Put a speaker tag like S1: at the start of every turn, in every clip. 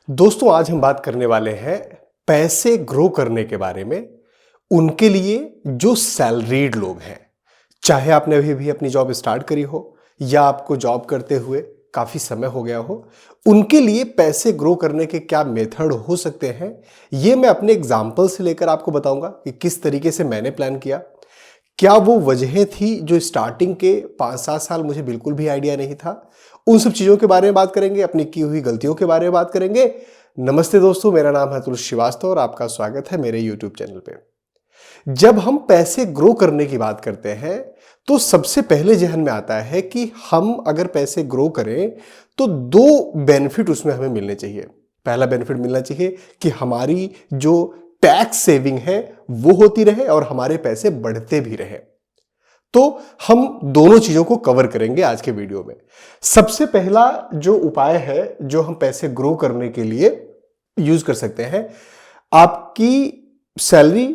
S1: दोस्तों आज हम बात करने वाले हैं पैसे ग्रो करने के बारे में। उनके लिए जो सैलरीड लोग हैं, चाहे आपने अभी भी अपनी जॉब स्टार्ट करी हो या आपको जॉब करते हुए काफी समय हो गया हो, उनके लिए पैसे ग्रो करने के क्या मेथड हो सकते हैं, ये मैं अपने एग्जाम्पल से लेकर आपको बताऊंगा कि किस तरीके से मैंने प्लान किया। क्या वो वजहें थी जो स्टार्टिंग के 5-7 साल मुझे बिल्कुल भी आइडिया नहीं था, उन सब चीजों के बारे में बात करेंगे, अपनी की हुई गलतियों के बारे में बात करेंगे। नमस्ते दोस्तों, मेरा नाम है अतुल श्रीवास्तव और आपका स्वागत है मेरे YouTube चैनल पे। जब हम पैसे ग्रो करने की बात करते हैं तो सबसे पहले जहन में आता है कि हम अगर पैसे ग्रो करें तो दो बेनिफिट उसमें हमें मिलने चाहिए। पहला बेनिफिट मिलना चाहिए कि हमारी जो टैक्स सेविंग है वो होती रहे और हमारे पैसे बढ़ते भी रहे। तो हम दोनों चीजों को कवर करेंगे आज के वीडियो में। सबसे पहला जो उपाय है जो हम पैसे ग्रो करने के लिए यूज कर सकते हैं, आपकी सैलरी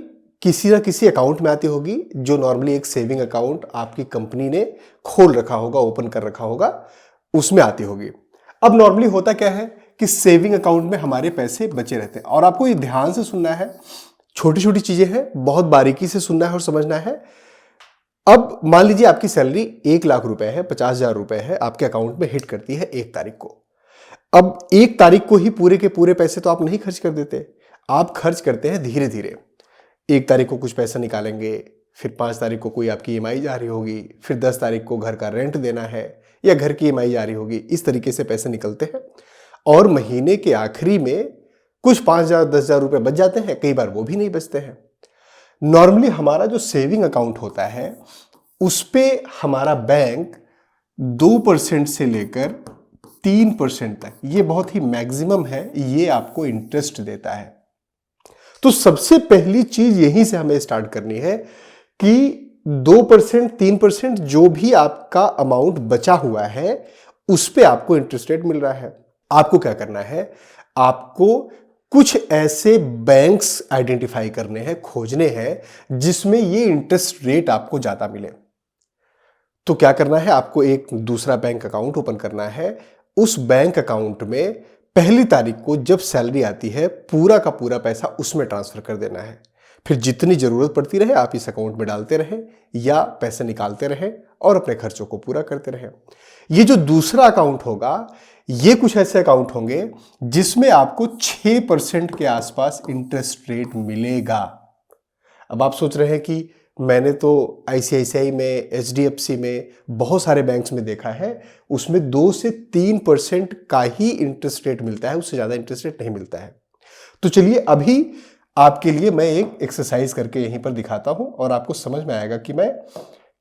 S1: किसी ना किसी अकाउंट में आती होगी, जो नॉर्मली एक सेविंग अकाउंट आपकी कंपनी ने खोल रखा होगा, ओपन कर रखा होगा, उसमें आती होगी। अब नॉर्मली होता क्या है कि सेविंग अकाउंट में हमारे पैसे बचे रहते हैं और आपको ये ध्यान से सुनना है, छोटी छोटी चीजें हैं, बहुत बारीकी से सुनना है और समझना है। अब मान लीजिए आपकी सैलरी 1 लाख रुपए है, 50,000 रुपए है, आपके अकाउंट में हिट करती है 1 तारीख को। अब 1 तारीख को ही पूरे के पूरे पैसे तो आप नहीं खर्च कर देते, आप खर्च करते हैं धीरे धीरे। 1 तारीख को कुछ पैसा निकालेंगे, फिर 5 तारीख को कोई आपकी ईएमआई जा रही होगी, फिर 10 तारीख को घर का रेंट देना है या घर की ईएमआई जा रही होगी। इस तरीके से पैसे निकलते हैं और महीने के आखिरी में कुछ 5,000 10,000 रुपए बच जाते हैं, कई बार वो भी नहीं बचते हैं। नॉर्मली हमारा जो सेविंग अकाउंट होता है उस पे हमारा बैंक 2% से लेकर 3% तक, ये बहुत ही मैक्सिमम है, ये आपको इंटरेस्ट देता है। तो सबसे पहली चीज यहीं से हमें स्टार्ट करनी है कि 2% 3% जो भी आपका अमाउंट बचा हुआ है उस पे आपको इंटरेस्ट रेट मिल रहा है। आपको क्या करना है, आपको कुछ ऐसे बैंक्स आइडेंटिफाई करने हैं, खोजने हैं जिसमें ये इंटरेस्ट रेट आपको ज्यादा मिले। तो क्या करना है, आपको एक दूसरा बैंक अकाउंट ओपन करना है। उस बैंक अकाउंट में 1 तारीख को जब सैलरी आती है पूरा का पूरा पैसा उसमें ट्रांसफर कर देना है। फिर जितनी जरूरत पड़ती रहे आप इस अकाउंट में डालते रहें या पैसे निकालते रहें और अपने खर्चों को पूरा करते रहें। ये जो दूसरा अकाउंट होगा, ये कुछ ऐसे अकाउंट होंगे जिसमें आपको 6% के आसपास इंटरेस्ट रेट मिलेगा। अब आप सोच रहे हैं कि मैंने तो आईसीआईसीआई में, एचडीएफसी में, बहुत सारे बैंक्स में देखा है, उसमें 2 से 3% का ही इंटरेस्ट रेट मिलता है, उससे ज्यादा इंटरेस्ट रेट नहीं मिलता है। तो चलिए अभी आपके लिए मैं एक एक्सरसाइज करके यहीं पर दिखाता हूं और आपको समझ में आएगा कि मैं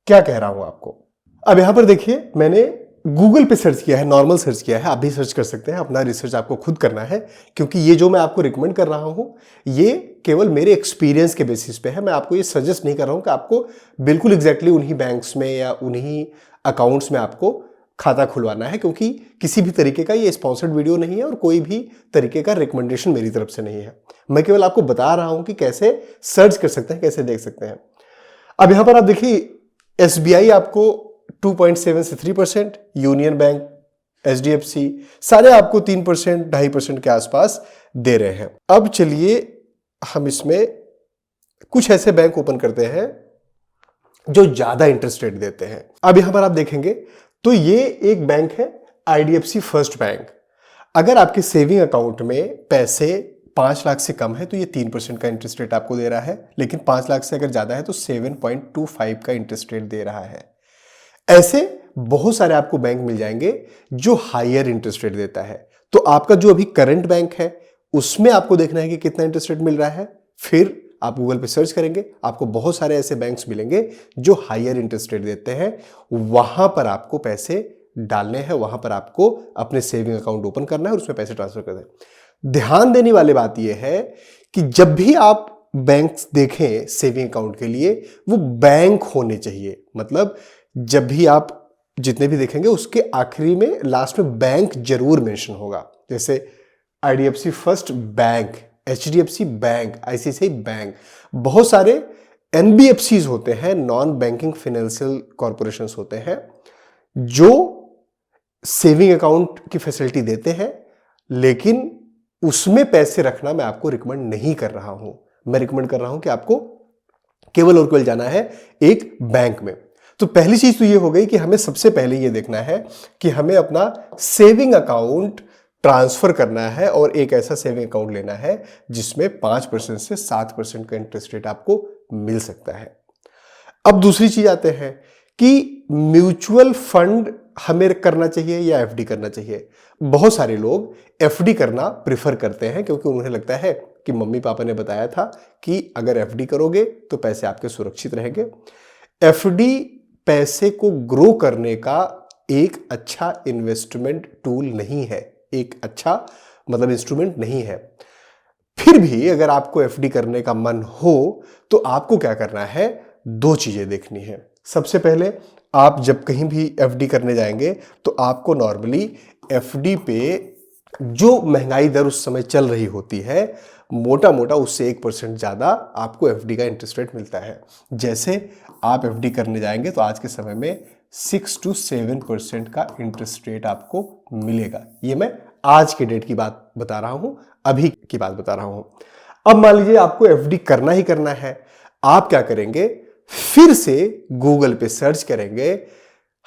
S1: क्या कह रहा हूं आपको। अब यहां पर देखिए, मैंने गूगल पे सर्च किया है, नॉर्मल सर्च किया है, आप भी सर्च कर सकते हैं, अपना रिसर्च आपको खुद करना है, क्योंकि ये जो मैं आपको रिकमेंड कर रहा हूं ये केवल मेरे एक्सपीरियंस के बेसिस पे है। मैं आपको ये सजेस्ट नहीं कर रहा हूं कि आपको बिल्कुल एग्जैक्टली उन्हीं बैंक्स में या उन्हीं अकाउंट्स में आपको खाता खुलवाना है, क्योंकि किसी भी तरीके का ये स्पॉन्सर्ड वीडियो नहीं है और कोई भी तरीके का रिकमेंडेशन मेरी तरफ से नहीं है। मैं केवल आपको बता रहा हूं कि कैसे सर्च कर सकते हैं, कैसे देख सकते हैं। अब यहां पर आप देखिए, एसबीआई आपको 2.7 से 3%, यूनियन बैंक, एचडीएफसी सारे आपको 3%, 2.5% के आसपास दे रहे हैं। अब चलिए हम इसमें कुछ ऐसे बैंक ओपन करते हैं जो ज्यादा इंटरेस्ट रेट देते हैं। अब यहां पर आप देखेंगे तो ये एक बैंक है, आईडीएफसी फर्स्ट बैंक। अगर आपके सेविंग अकाउंट में पैसे 5 लाख से कम है तो ये 3% का इंटरेस्ट रेट आपको दे रहा है, लेकिन 5 लाख से अगर ज्यादा है तो 7.25 का इंटरेस्ट रेट दे रहा है। ऐसे बहुत सारे आपको बैंक मिल जाएंगे जो हायर इंटरेस्ट रेट देता है। तो आपका जो अभी करंट बैंक है उसमें आपको देखना है कि कितना इंटरेस्ट रेट मिल रहा है। फिर आप गूगल पे सर्च करेंगे, आपको बहुत सारे ऐसे बैंक्स मिलेंगे जो हायर इंटरेस्ट रेट देते हैं। वहां पर आपको पैसे डालने हैं, वहां पर आपको अपने सेविंग अकाउंट ओपन करना है और उसमें पैसे ट्रांसफर करना है। ध्यान देने वाली बात यह है कि जब भी आप बैंक्स देखें सेविंग अकाउंट के लिए, वो बैंक होने चाहिए। मतलब जब भी आप जितने भी देखेंगे उसके आखिरी में लास्ट में बैंक जरूर मेंशन होगा। जैसे IDFC first bank, HDFC bank, ICICI bank, बहुत सारे एनबीएफसीज होते हैं, नॉन बैंकिंग फाइनेंशियल कॉर्पोरेशंस होते हैं, जो सेविंग अकाउंट की फैसिलिटी देते हैं, लेकिन उसमें पैसे रखना मैं आपको रिकमेंड नहीं कर रहा हूं। मैं रिकमेंड कर रहा हूं कि आपको केवल और केवल जाना है एक बैंक में। तो पहली चीज तो ये हो गई कि हमें सबसे पहले ये देखना है कि हमें अपना सेविंग अकाउंट ट्रांसफर करना है और एक ऐसा सेविंग अकाउंट लेना है जिसमें 5% से 7% का इंटरेस्ट रेट आपको मिल सकता है। अब दूसरी चीज आते हैं कि म्यूचुअल फंड हमें करना चाहिए या एफडी करना चाहिए। बहुत सारे लोग एफडी करना प्रिफर करते हैं क्योंकि उन्हें लगता है कि मम्मी पापा ने बताया था कि अगर एफडी करोगे तो पैसे आपके सुरक्षित रहेंगे। एफडी पैसे को ग्रो करने का एक अच्छा इन्वेस्टमेंट टूल नहीं है, एक अच्छा मतलब इंस्ट्रूमेंट नहीं है। फिर भी अगर आपको एफडी करने का मन हो तो आपको क्या करना है, दो चीजें देखनी है। सबसे पहले आप जब कहीं भी एफडी करने जाएंगे तो आपको नॉर्मली एफडी पे जो महंगाई दर उस समय चल रही होती है मोटा मोटा उससे 1% ज्यादा आपको एफडी का इंटरेस्ट रेट मिलता है। जैसे आप एफडी करने जाएंगे तो आज के समय में 6 to 7% का इंटरेस्ट रेट आपको मिलेगा। ये मैं आज के डेट की बात बता रहा हूं, अभी की बात बता रहा हूं। अब मान लीजिए आपको एफडी करना ही करना है, आप क्या करेंगे, फिर से गूगल पे सर्च करेंगे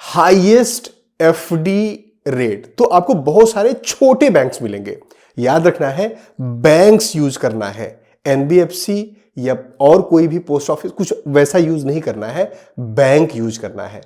S1: हाईएस्ट एफडी रेट, तो आपको बहुत सारे छोटे बैंक्स मिलेंगे। याद रखना है बैंक्स यूज करना है, एनबीएफसी या और कोई भी पोस्ट ऑफिस कुछ वैसा यूज नहीं करना है, बैंक यूज करना है।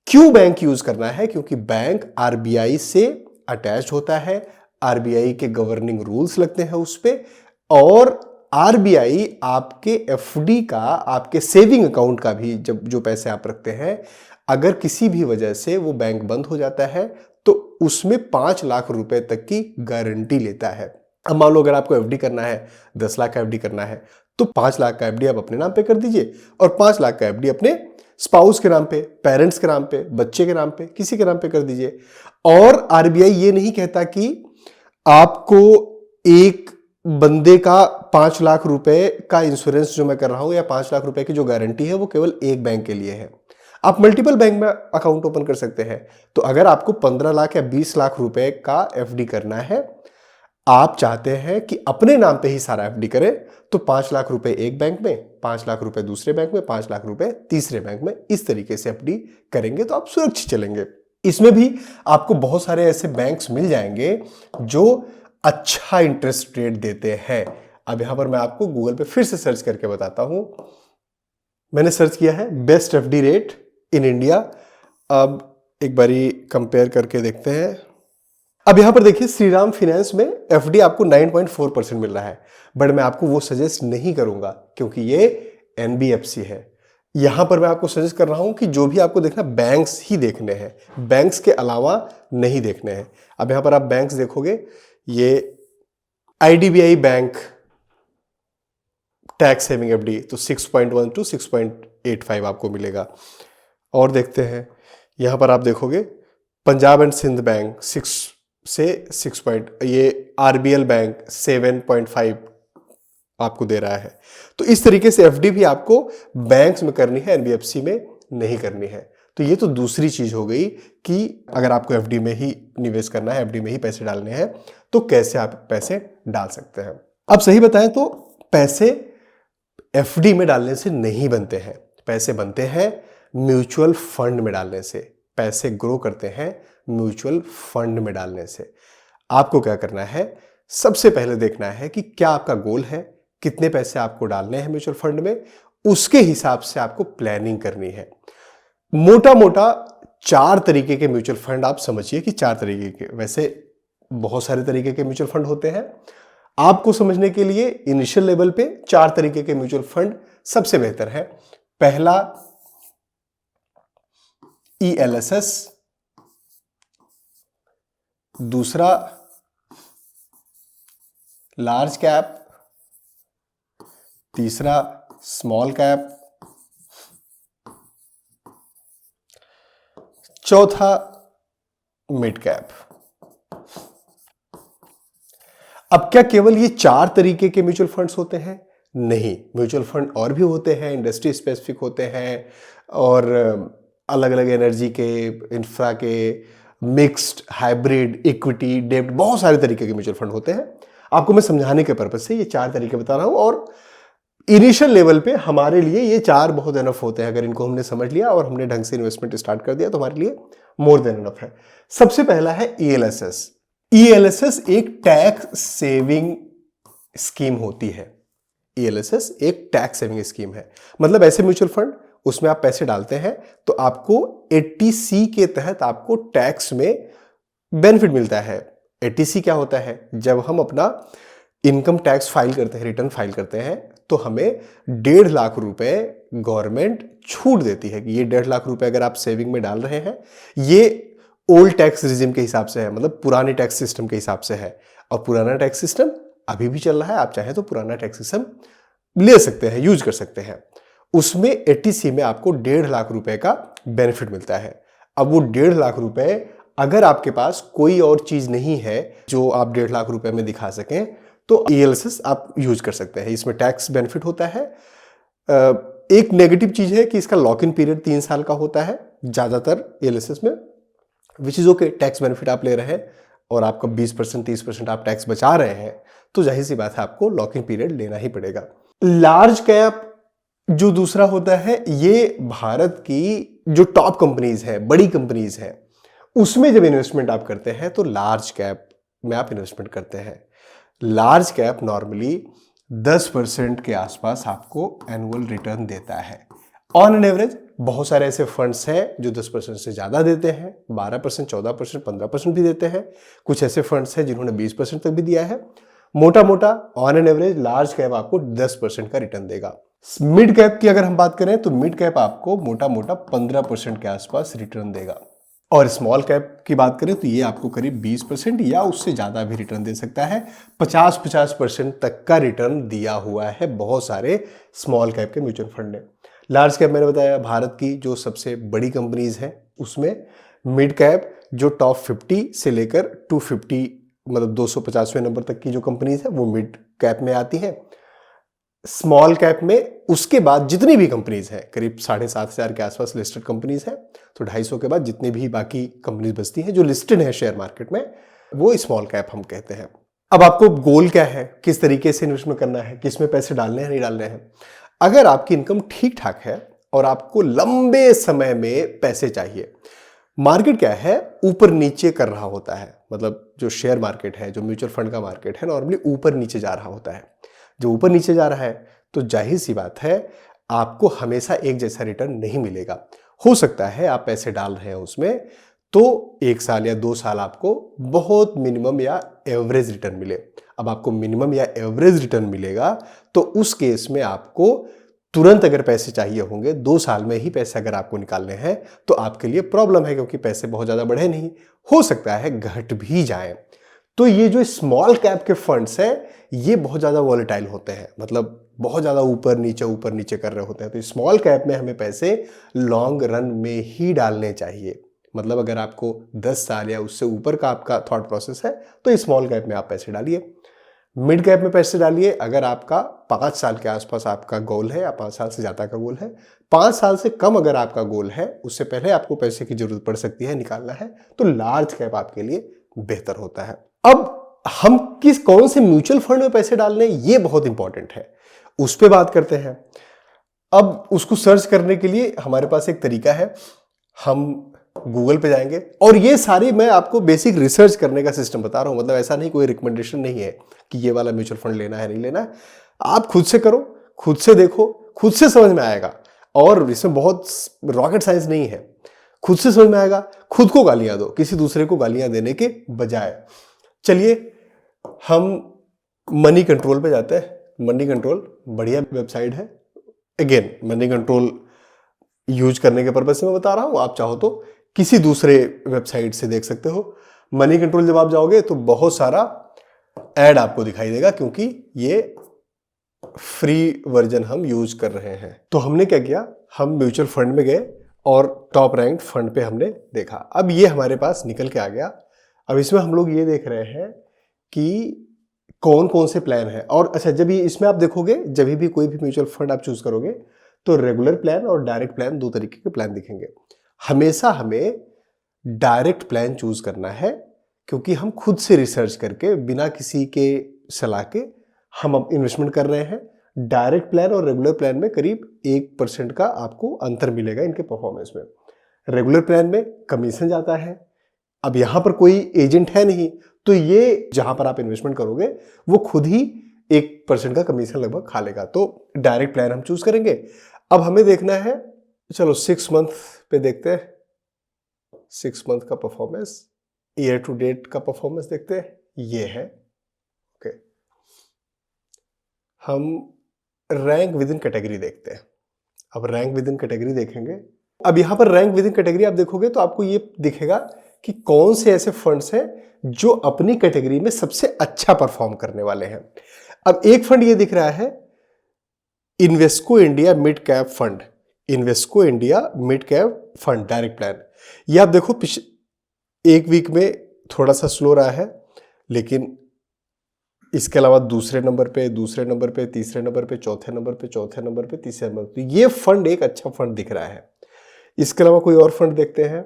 S1: क्यों बैंक यूज करना है? क्योंकि बैंक आरबीआई से अटैच होता है, आरबीआई के गवर्निंग रूल्स लगते हैं उस पे, और आरबीआई आपके एफडी का, आपके सेविंग अकाउंट का भी जब जो पैसे आप रखते हैं, अगर किसी भी वजह से वो बैंक बंद हो जाता है तो उसमें 5 लाख रुपए तक की गारंटी लेता है। अब मान लो अगर आपको एफडी करना है, 10 लाख का एफडी करना है, तो 5 लाख का एफडी आप अपने नाम पे कर दीजिए और 5 लाख का एफडी अपने स्पाउस के नाम पे, पेरेंट्स के नाम पे, बच्चे के नाम पे, किसी के नाम पे कर दीजिए। और आरबीआई ये नहीं कहता कि आपको एक बंदे का 5 लाख रुपए का इंश्योरेंस जो मैं कर रहा हूं या 5 लाख रुपए की जो गारंटी है वो केवल एक बैंक के लिए है। आप मल्टीपल बैंक में अकाउंट ओपन कर सकते हैं। तो अगर आपको 15 लाख या 20 लाख रुपए का एफडी करना है, आप चाहते हैं कि अपने नाम पे ही सारा एफडी करें, तो 5 लाख रुपए एक बैंक में, 5 लाख रुपए दूसरे बैंक में, 5 लाख रुपए तीसरे बैंक में, इस तरीके से एफडी करेंगे तो आप सुरक्षित चलेंगे। इसमें भी आपको बहुत सारे ऐसे बैंक्स मिल जाएंगे जो अच्छा इंटरेस्ट रेट देते हैं। अब यहां पर मैं आपको गूगल पे फिर से सर्च करके बताता हूं। मैंने सर्च किया है best FD rate in India. अब एक बारी कंपेयर करके देखते हैं। अब यहां पर देखिए श्रीराम फाइनेंस में एफडी आपको 9.4% मिल रहा है, बट मैं आपको वो सजेस्ट नहीं करूंगा क्योंकि ये एनबीएफसी है। यहां पर मैं आपको सजेस्ट कर रहा हूं कि जो भी आपको देखना बैंक्स ही देखने हैं, बैंक्स के अलावा नहीं देखने हैं। अब यहां पर आप बैंक्स देखोगे, ये IDBI bank tax saving FD तो 6.1 to 6.85 आपको मिलेगा। और देखते हैं यहां पर आप देखोगे पंजाब एंड सिंध बैंक 6 से 6 पॉइंट, ये आरबीएल बैंक 7.5 आपको दे रहा है। तो इस तरीके से एफडी भी आपको बैंक्स में करनी है, एनबीएफसी में नहीं करनी है। तो ये तो दूसरी चीज हो गई कि अगर आपको एफडी में ही निवेश करना है, एफडी में ही पैसे डालने हैं, तो कैसे आप पैसे डाल सकते हैं। अब सही बताएं तो पैसे एफडी में डालने से नहीं बनते हैं, पैसे बनते हैं म्यूचुअल फंड में डालने से। पैसे ग्रो करते हैं म्यूचुअल फंड में डालने से। आपको क्या करना है, सबसे पहले देखना है कि क्या आपका गोल है, कितने पैसे आपको डालने हैं म्यूचुअल फंड में, उसके हिसाब से आपको प्लानिंग करनी है। मोटा मोटा 4 तरीके के म्यूचुअल फंड आप समझिए कि 4 तरीके के, वैसे बहुत सारे तरीके के म्यूचुअल फंड होते हैं। आपको समझने के लिए इनिशियल लेवल पे 4 तरीके के म्यूचुअल फंड सबसे बेहतर है। पहला ईएलएसएस, दूसरा लार्ज कैप, तीसरा स्मॉल कैप, चौथा मिड कैप। अब क्या केवल ये 4 तरीके के म्यूचुअल फंड्स होते हैं? नहीं, म्यूचुअल फंड और भी होते हैं, इंडस्ट्री स्पेसिफिक होते हैं और अलग अलग एनर्जी के, इंफ्रा के, मिक्स्ड, हाइब्रिड, इक्विटी, डेब्ट, बहुत सारे तरीके के म्यूचुअल फंड होते हैं। आपको मैं समझाने के पर्पज से ये 4 तरीके बता रहा हूं, और इनिशियल लेवल पे हमारे लिए ये 4 बहुत एनफ होते हैं। अगर इनको हमने समझ लिया और हमने ढंग से इन्वेस्टमेंट स्टार्ट कर दिया तो हमारे लिए मोर देन एनफ है। सबसे पहला है ईएलएसएस। ईएलएसएस एक टैक्स सेविंग स्कीम होती है। ईएलएसएस एक टैक्स सेविंग स्कीम है, मतलब ऐसे म्यूचुअल फंड उसमें आप पैसे डालते हैं तो आपको 80C के तहत आपको टैक्स में बेनिफिट मिलता है। 80C क्या होता है? जब हम अपना इनकम टैक्स फाइल करते हैं, रिटर्न फाइल करते हैं, तो हमें 1.5 लाख रुपए गवर्नमेंट छूट देती है कि ये 1.5 लाख रुपए अगर आप सेविंग में डाल रहे हैं, ये ओल्ड टैक्स रिजिम के हिसाब से है, मतलब पुराने टैक्स सिस्टम के हिसाब से है, और पुराना टैक्स सिस्टम अभी भी चल रहा है। आप चाहें तो पुराना टैक्स सिस्टम ले सकते हैं, यूज कर सकते हैं। उसमें 80C में आपको 1.5 लाख रुपए का बेनिफिट मिलता है। अब वो 1.5 लाख रुपए अगर आपके पास कोई और चीज नहीं है जो आप 1.5 लाख रुपए में दिखा सकें, तो ईएलएसएस आप यूज कर सकते हैं। इसमें टैक्स बेनिफिट होता है। एक नेगेटिव चीज है कि इसका लॉक इन पीरियड 3 साल का होता है ज्यादातर ईएलएसएस में, which is okay. Tax benefit आप ले रहे हैं और आपका 20% 30% आप टैक्स बचा रहे हैं, तो जाहिर सी बात है आपको लॉक इन पीरियड लेना ही पड़ेगा। लार्ज कैप जो दूसरा होता है, ये भारत की जो टॉप कंपनीज है, बड़ी कंपनीज है, उसमें जब इन्वेस्टमेंट आप करते हैं तो लार्ज कैप में आप इन्वेस्टमेंट करते हैं। लार्ज कैप नॉर्मली 10% के आसपास आपको एनुअल रिटर्न देता है ऑन एन एवरेज। बहुत सारे ऐसे फंड्स हैं जो 10% से ज्यादा देते हैं, 12%, 14%, 15% भी देते हैं। कुछ ऐसे फंड्स हैं जिन्होंने 20% तक भी दिया है। मोटा मोटा on an average large cap आपको 10% का रिटर्न देगा। मिड कैप की अगर हम बात करें तो मिड कैप आपको मोटा मोटा 15% के आसपास रिटर्न देगा, और स्मॉल कैप की बात करें तो ये आपको करीब 20% या उससे ज्यादा भी रिटर्न दे सकता है। 50% तक का रिटर्न दिया हुआ है बहुत सारे स्मॉल कैप के म्यूचुअल फंड ने। लार्ज कैप मैंने बताया भारत की जो सबसे बड़ी कंपनीज हैं उसमें। मिड कैप जो टॉप 50 से लेकर 250 मतलब 250वें नंबर तक की जो कंपनीज है वो मिड कैप में आती हैं। स्मॉल कैप में उसके बाद जितनी भी कंपनीज हैं, करीब 7,500 के आसपास लिस्टेड कंपनीज हैं, तो 250 के बाद जितनी भी बाकी कंपनीज बचती हैं जो लिस्टेड है शेयर मार्केट में, वो स्मॉल कैप हम कहते हैं। अब आपको गोल क्या है, किस तरीके से इन्वेस्टमेंट करना है, किस में पैसे डालने हैं नहीं डालने हैं। अगर आपकी इनकम ठीक ठाक है और आपको लंबे समय में पैसे चाहिए, मार्केट क्या है ऊपर नीचे कर रहा होता है, मतलब जो शेयर मार्केट है, जो म्यूचुअल फंड का मार्केट है, नॉर्मली ऊपर नीचे जा रहा होता है। जो ऊपर नीचे जा रहा है तो जाहिर सी बात है आपको हमेशा एक जैसा रिटर्न नहीं मिलेगा। हो सकता है आप पैसे डाल रहे हैं उसमें तो 1 साल या 2 साल आपको बहुत मिनिमम या एवरेज रिटर्न मिले। अब आपको मिनिमम या एवरेज रिटर्न मिलेगा तो उस केस में आपको तुरंत अगर पैसे चाहिए होंगे, 2 साल में ही पैसे अगर आपको निकालने हैं, तो आपके लिए प्रॉब्लम है, क्योंकि पैसे बहुत ज्यादा बढ़े नहीं, हो सकता है घट भी जाए। तो ये जो स्मॉल कैप के फंड्स हैं ये बहुत ज्यादा वॉलेटाइल होते हैं, मतलब बहुत ज्यादा ऊपर नीचे कर रहे होते हैं। तो स्मॉल कैप में हमें पैसे लॉन्ग रन में ही डालने चाहिए। मतलब अगर आपको 10 साल या उससे ऊपर का आपका थॉट प्रोसेस है तो स्मॉल कैप में आप पैसे डालिए। मिड कैप में पैसे डालिए अगर आपका 5 साल के आसपास आपका गोल है या 5 साल से ज्यादा का गोल है। 5 साल से कम अगर आपका गोल है, उससे पहले आपको पैसे की जरूरत पड़ सकती है, निकालना है, तो लार्ज कैप आपके लिए बेहतर होता है। अब हम कौन से म्यूचुअल फंड में पैसे डालने, ये बहुत इंपॉर्टेंट है, उस पर बात करते हैं। अब उसको सर्च करने के लिए हमारे पास एक तरीका है, हम गूगल पे जाएंगे और ये सारी मैं आपको बेसिक रिसर्च करने का सिस्टम बता रहा हूं, मतलब ऐसा नहीं कोई रिकमेंडेशन नहीं है कि ये वाला म्यूचुअल फंड लेना है नहीं लेना है। आप खुद से करो, खुद से देखो, खुद से समझ में आएगा, और इसमें बहुत रॉकेट साइंस नहीं है, खुद से समझ में आएगा। खुद को गालियां दो किसी दूसरे को गालियां देने के बजाय। चलिए हम मनी कंट्रोल पे जाते हैं। मनी कंट्रोल बढ़िया वेबसाइट है। अगेन मनी कंट्रोल यूज करने के पर्पज से मैं बता रहा हूं, आप चाहो तो किसी दूसरे वेबसाइट से देख सकते हो। मनी कंट्रोल जब आप जाओगे तो बहुत सारा ऐड आपको दिखाई देगा, क्योंकि ये फ्री वर्जन हम यूज कर रहे हैं। तो हमने क्या किया, हम म्यूचुअल फंड में गए और टॉप रैंक फंड पे हमने देखा। अब ये हमारे पास निकल के आ गया। अब इसमें हम लोग ये देख रहे हैं कि कौन कौन से प्लान है। और अच्छा, जब ये इसमें आप देखोगे, जब भी कोई भी म्यूचुअल फंड आप चूज करोगे तो रेगुलर प्लान और डायरेक्ट प्लान, 2 तरीके के प्लान दिखेंगे। हमेशा हमें डायरेक्ट प्लान चूज करना है, क्योंकि हम खुद से रिसर्च करके बिना किसी के सलाह के हम अब इन्वेस्टमेंट कर रहे हैं। डायरेक्ट प्लान और रेगुलर प्लान में करीब 1% का आपको अंतर मिलेगा इनके परफॉर्मेंस में। रेगुलर प्लान में कमीशन जाता है, अब यहां पर कोई एजेंट है नहीं, तो ये जहां पर आप इन्वेस्टमेंट करोगे वो खुद ही 1% का कमीशन लगभग खा लेगा। तो डायरेक्ट प्लान हम चूज करेंगे। अब हमें देखना है, चलो 6 मंथ पे देखते हैं, 6 मंथ का परफॉर्मेंस, ईयर टू डेट का परफॉर्मेंस देखते हैं, ये है। ओके, हम रैंक विद इन कैटेगरी देखते हैं। अब रैंक विद इन कैटेगरी देखेंगे। अब यहां पर रैंक विद इन कैटेगरी आप देखोगे तो आपको ये दिखेगा कि कौन से ऐसे फंड्स हैं जो अपनी कैटेगरी में सबसे अच्छा परफॉर्म करने वाले हैं। अब एक फंड ये दिख रहा है, Invesco India mid cap fund, Invesco India mid cap fund direct plan. ये आप देखो एक वीक में थोड़ा सा स्लो रहा है, लेकिन इसके अलावा दूसरे नंबर पे, तीसरे नंबर पे, चौथे नंबर पे, तीसरे नंबर पे, ये फंड एक अच्छा फंड दिख रहा है। इसके अलावा कोई और फंड देखते हैं।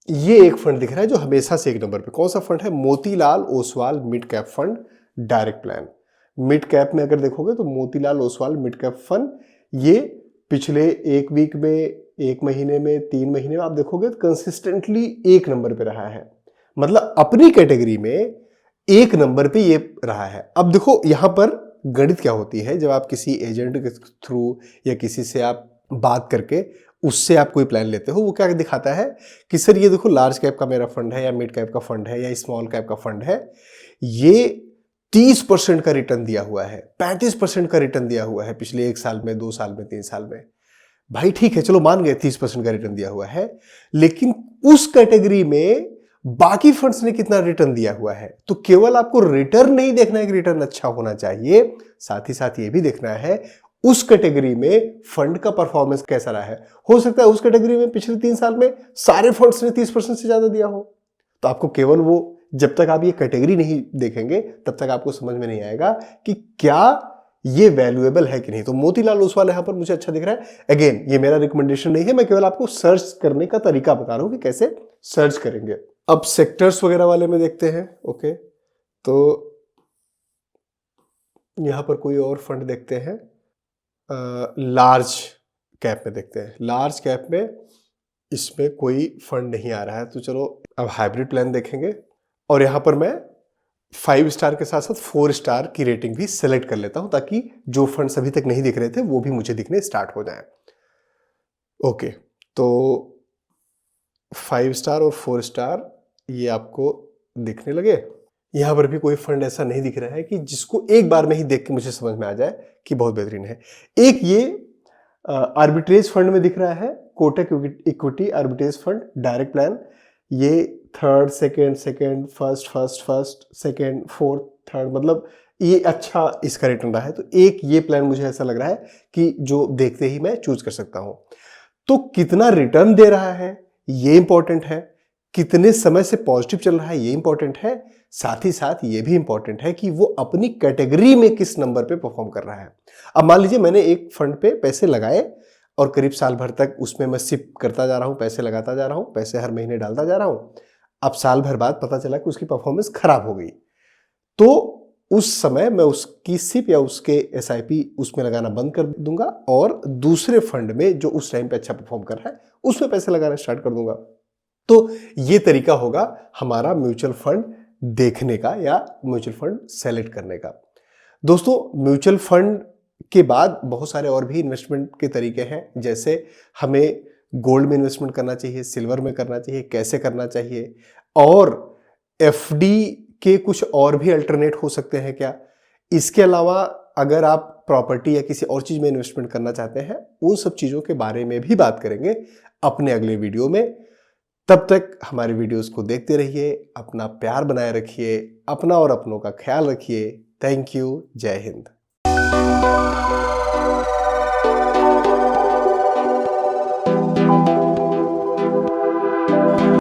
S1: ये एक फंड दिख रहा है जो हमेशा से एक नंबर पे, कौन सा फंड है? Motilal Oswal mid cap fund direct plan. Mid cap में अगर देखोगे तो Motilal Oswal mid cap fund, ये पिछले एक वीक में, एक महीने में, 3 महीने में आप देखोगे तो कंसिस्टेंटली एक नंबर पे रहा है। मतलब अपनी कैटेगरी में एक नंबर पे ये रहा है। अब देखो यहां पर गणित क्या होती है, जब आप किसी एजेंट के थ्रू या किसी से आप बात करके उससे आप कोई प्लान लेते हो, वो क्या दिखाता है कि सर ये देखो लार्ज कैप का मेरा फंड है, या मिड कैप का फंड है, या स्मॉल कैप का फंड है, ये 30% का रिटर्न दिया हुआ है, 35% का रिटर्न दिया हुआ है पिछले 1 साल में, 2 साल में, 3 साल में। भाई ठीक है, चलो मान गए 30% का रिटर्न दिया हुआ है, लेकिन उस कैटेगरी में बाकी फंड्स ने कितना रिटर्न दिया हुआ है। तो केवल आपको रिटर्न नहीं देखना है कि रिटर्न अच्छा होना चाहिए, साथ ही साथ ये भी देखना है उस कैटेगरी में फंड का परफॉर्मेंस कैसा रहा है। हो सकता है उस कैटेगरी में पिछले 3 साल में सारे फंड्स ने 30% से ज्यादा दिया हो, तो आपको केवल वो, जब तक आप ये कैटेगरी नहीं देखेंगे तब तक आपको समझ में नहीं आएगा कि क्या ये वैल्यूएबल है कि नहीं। तो मोतीलाल ओसवाल यहां पर मुझे अच्छा दिख रहा है। अगेन ये मेरा रिकमेंडेशन नहीं है, मैं केवल आपको सर्च करने का तरीका बता रहा हूं कि कैसे सर्च करेंगे। अब सेक्टर्स वगैरह वाले में देखते हैं। ओके, तो यहां पर कोई और फंड देखते हैं, लार्ज कैप में देखते हैं। लार्ज कैप में इसमें कोई फंड नहीं आ रहा है, तो चलो अब हाइब्रिड प्लान देखेंगे। और यहां पर मैं 5 स्टार के साथ साथ 4 स्टार की रेटिंग भी सेलेक्ट कर लेता हूं, ताकि जो फंड्स अभी तक नहीं दिख रहे थे वो भी मुझे दिखने स्टार्ट हो जाए। ओके, तो 5 स्टार और 4 स्टार ये आपको दिखने लगे। यहां पर भी कोई फंड ऐसा नहीं दिख रहा है कि जिसको एक बार में ही देख के मुझे समझ में आ जाए कि बहुत बेहतरीन है। एक ये आर्बिट्रेज फंड में दिख रहा है, Kotak equity arbitrage fund direct plan. ये 3rd, 2nd, 1st, 2nd, 4th, 3rd, मतलब ये अच्छा इसका रिटर्न रहा है। तो एक ये प्लान मुझे ऐसा लग रहा है कि जो देखते ही मैं चूज कर सकता हूं। तो कितना रिटर्न दे रहा है ये इंपॉर्टेंट है, कितने समय से पॉजिटिव चल रहा है ये इंपॉर्टेंट है, साथ ही साथ ये भी इंपॉर्टेंट है कि वो अपनी कैटेगरी में किस नंबर पे परफॉर्म कर रहा है। अब मान लीजिए मैंने एक फंड पे पैसे लगाए और करीब साल भर तक उसमें मैं सिप करता जा रहा हूं, पैसे लगाता जा रहा हूं, पैसे हर महीने डालता जा रहा हूं। अब साल भर बाद पता चला कि उसकी परफॉर्मेंस खराब हो गई, तो उस समय मैं उसकी सिप या उसके SIP उसमें लगाना बंद कर दूंगा और दूसरे फंड में जो उस टाइम पे अच्छा परफॉर्म कर रहा है उसमें पैसे लगाना स्टार्ट कर दूंगा। तो ये तरीका होगा हमारा म्यूचुअल फंड देखने का या म्यूचुअल फंड सेलेक्ट करने का। दोस्तों, म्यूचुअल फंड के बाद बहुत सारे और भी इन्वेस्टमेंट के तरीके हैं, जैसे हमें गोल्ड में इन्वेस्टमेंट करना चाहिए, सिल्वर में करना चाहिए, कैसे करना चाहिए, और FD के कुछ और भी अल्टरनेट हो सकते हैं क्या। इसके अलावा अगर आप प्रॉपर्टी या किसी और चीज में इन्वेस्टमेंट करना चाहते हैं, उन सब चीजों के बारे में भी बात करेंगे अपने अगले वीडियो में। तब तक हमारे वीडियोस को देखते रहिए, अपना प्यार बनाए रखिए, अपना और अपनों का ख्याल रखिए। Thank you. जय हिंद।